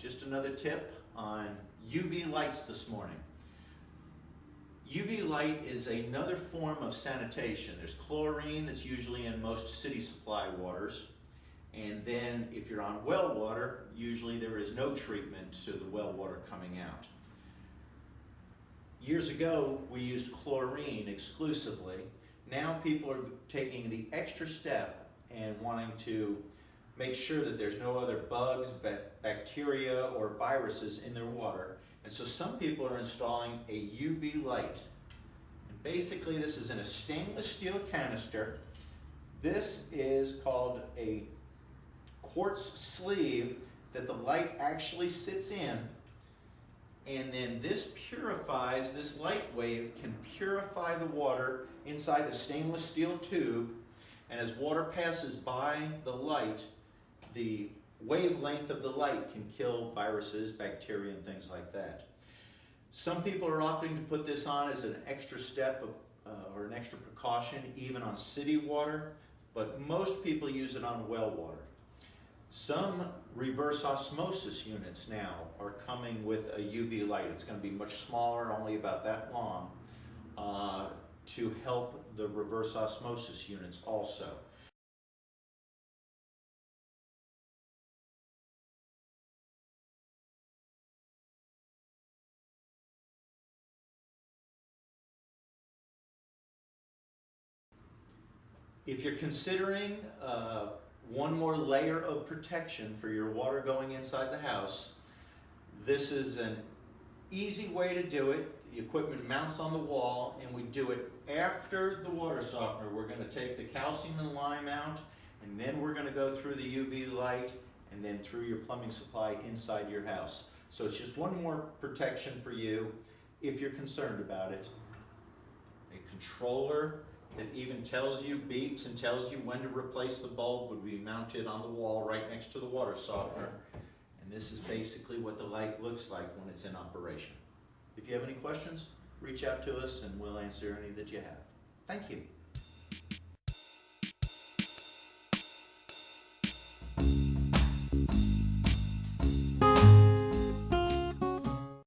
just another tip on UV lights this morning. UV light is another form of sanitation. There's chlorine that's usually in most city supply waters. And then if you're on well water, usually there is no treatment to the well water coming out. Years ago, we used chlorine exclusively. Now people are taking the extra step and wanting to make sure that there's no other bugs, bacteria, or viruses in their water. And so some people are installing a UV light. And basically this is in a stainless steel canister. This is called a quartz sleeve that the light actually sits in. And then this purifies, this light wave can purify the water inside the stainless steel tube. And as water passes by the light, the wavelength of the light can kill viruses, bacteria, and things like that. Some people are opting to put this on as an extra step or an extra precaution, even on city water, but most people use it on well water. Some reverse osmosis units now are coming with a UV light. It's going to be much smaller, only about that long, to help the reverse osmosis units also. If you're considering one more layer of protection for your water going inside the house, this is an easy way to do it. The equipment mounts on the wall, and we do it after the water softener. We're going to take the calcium and lime out, and then we're going to go through the UV light and then through your plumbing supply inside your house. So it's just one more protection for you if you're concerned about it. A controller that even tells you, beeps and tells you when to replace the bulb would be mounted on the wall right next to the water softener. And this is basically what the light looks like when it's in operation. If you have any questions, reach out to us and we'll answer any that you have. Thank you.